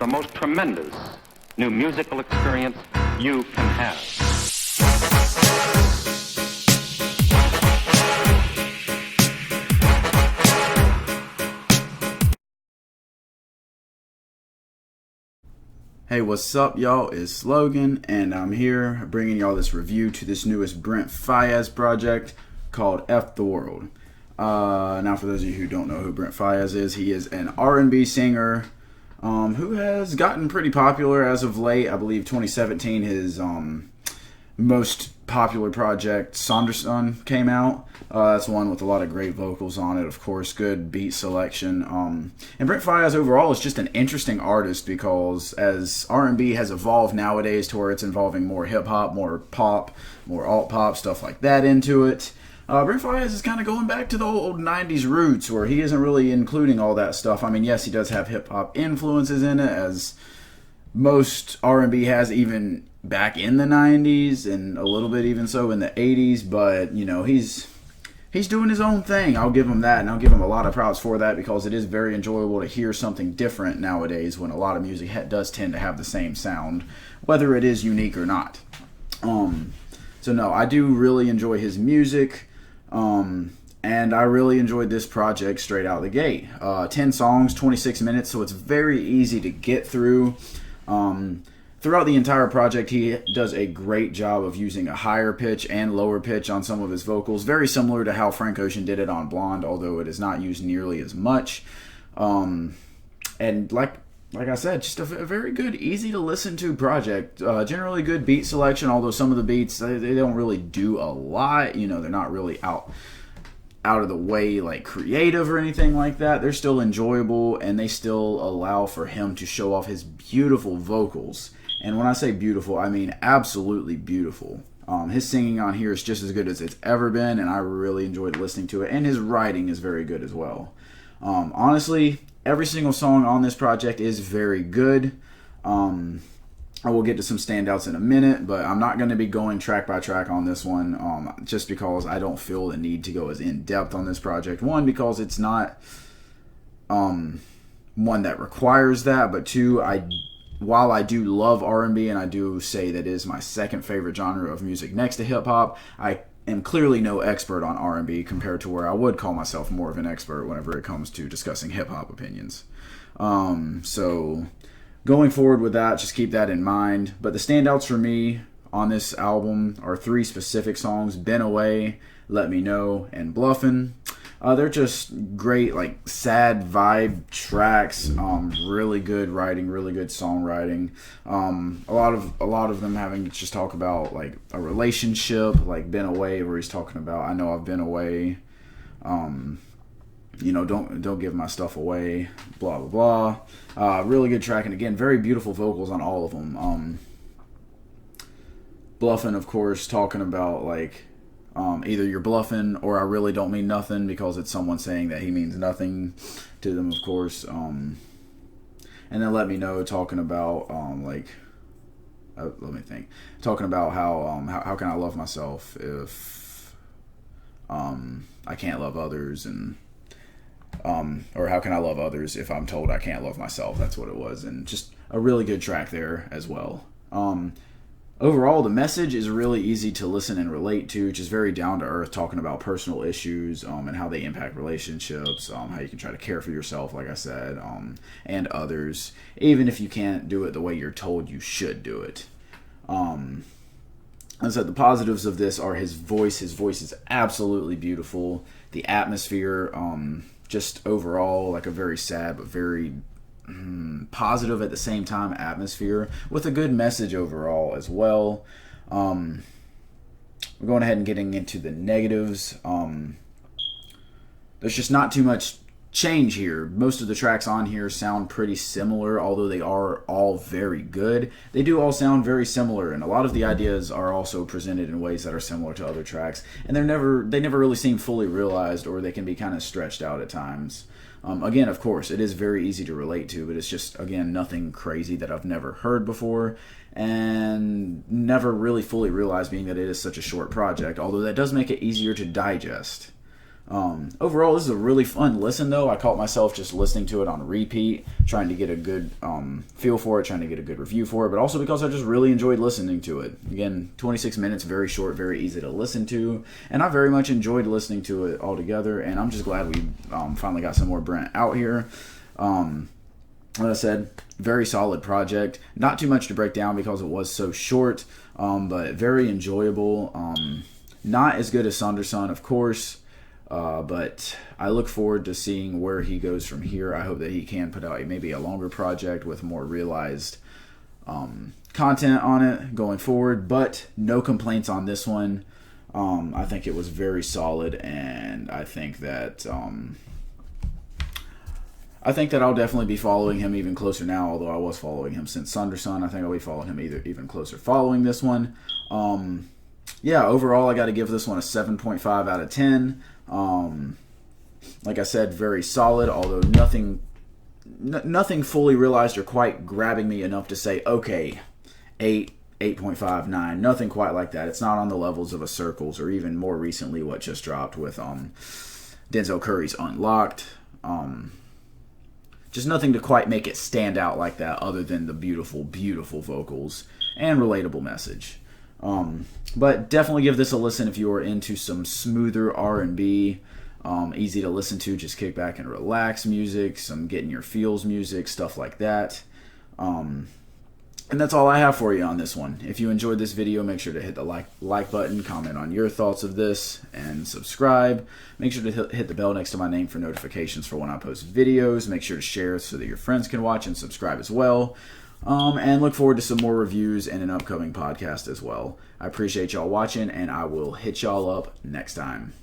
the most tremendous new musical experience you can have. Hey, what's up, y'all? It's Logan, and I'm here bringing y'all this review to this newest Brent Faiyaz project called F the World. Now, for those of you who don't know who Brent Faiyaz is, he is an R&B singer who has gotten pretty popular as of late. I believe 2017, his most popular project, Saunderson, came out. That's one with a lot of great vocals on it, of course, good beat selection. And Brent Faiyaz overall is just an interesting artist because as R&B has evolved nowadays to where it's involving more hip-hop, more pop, more alt-pop, stuff like that into it, Brent Faiyaz is kind of going back to the old 90s roots where he isn't really including all that stuff. I mean, yes, he does have hip-hop influences in it, as most R&B has, even back in the 90s and a little bit even so in the 80s, but you know, he's doing his own thing. I'll give him that, and I'll give him a lot of props for that because it is very enjoyable to hear something different nowadays when a lot of music does tend to have the same sound, whether it is unique or not. So no, I do really enjoy his music, and I really enjoyed this project straight out the gate. 10 songs, 26 minutes, so it's very easy to get through. Throughout the entire project, he does a great job of using a higher pitch and lower pitch on some of his vocals, very similar to how Frank Ocean did it on Blonde, although it is not used nearly as much. And like I said, just a very good, easy to listen to project. Generally good beat selection, although some of the beats, they don't really do a lot. You know, they're not really out of the way, like creative or anything like that. They're still enjoyable, and they still allow for him to show off his beautiful vocals. And when I say beautiful, I mean absolutely beautiful. His singing on here is just as good as it's ever been, and I really enjoyed listening to it. And his writing is very good as well. Honestly, every single song on this project is very good. I will get to some standouts in a minute, but I'm not going to be going track by track on this one, just because I don't feel the need to go as in-depth on this project. One, because it's not one that requires that, but two, while I do love R&B, and I do say that is my second favorite genre of music next to hip-hop, I am clearly no expert on R&B compared to where I would call myself more of an expert whenever it comes to discussing hip-hop opinions. So going forward with that, just keep that in mind. But the standouts for me on this album are 3 specific songs: Been Away, Let Me Know, and Bluffin'. They're just great, like sad vibe tracks. Really good writing, really good songwriting. A lot of them having to just talk about like a relationship, like Been Away, where he's talking about, I know I've been away. You know, don't give my stuff away. Blah blah blah. Really good track, and again, very beautiful vocals on all of them. Bluffin', of course, talking about like, either you're bluffing or I really don't mean nothing, because it's someone saying that he means nothing to them, of course. And then Let Me Know, talking about let me think, talking about how can I love myself if I can't love others, and or how can I love others if I'm told I can't love myself. That's what it was, and just a really good track there as well. Overall, the message is really easy to listen and relate to, just very down to earth, talking about personal issues and how they impact relationships, how you can try to care for yourself, like I said, and others, even if you can't do it the way you're told you should do it. As I said, the positives of this are his voice. His voice is absolutely beautiful. The atmosphere, just overall, like a very sad but very positive at the same time atmosphere with a good message overall as well. We're going ahead and getting into the negatives. There's just not too much change here. Most of the tracks on here sound pretty similar, although they are all very good. They do all sound very similar, and a lot of the ideas are also presented in ways that are similar to other tracks, and they never really seem fully realized, or they can be kind of stretched out at times. Again, of course, it is very easy to relate to, but it's just, again, nothing crazy that I've never heard before, and never really fully realized, being that it is such a short project, although that does make it easier to digest. Overall, this is a really fun listen, though. I caught myself just listening to it on repeat, trying to get a good feel for it, trying to get a good review for it, but also because I just really enjoyed listening to it. Again, 26 minutes, very short, very easy to listen to, and I very much enjoyed listening to it altogether, and I'm just glad we finally got some more Brent out here. Like I said, very solid project. Not too much to break down because it was so short, but very enjoyable. Not as good as Sanderson, of course, but I look forward to seeing where he goes from here. I hope that he can put out maybe a longer project with more realized content on it going forward, but no complaints on this one. I think it was very solid, and I think that I'll definitely be following him even closer now, although I was following him since Sanderson. I think I'll be following him even closer following this one. Yeah, overall, I got to give this one a 7.5 out of 10. Like I said, very solid, although nothing fully realized or quite grabbing me enough to say, okay, 8.5, 9. Nothing quite like that. It's not on the levels of a Circles or even more recently what just dropped with Denzel Curry's Unlocked. Just nothing to quite make it stand out like that other than the beautiful, beautiful vocals and relatable message. But definitely give this a listen if you are into some smoother R&B, easy to listen to, just kick back and relax music, some getting your feels music, stuff like that. And that's all I have for you on this one. If you enjoyed this video, make sure to hit the like button, comment on your thoughts of this, and subscribe. Make sure to hit the bell next to my name for notifications for when I post videos. Make sure to share so that your friends can watch and subscribe as well. And look forward to some more reviews and an upcoming podcast as well. I appreciate y'all watching, and I will hit y'all up next time.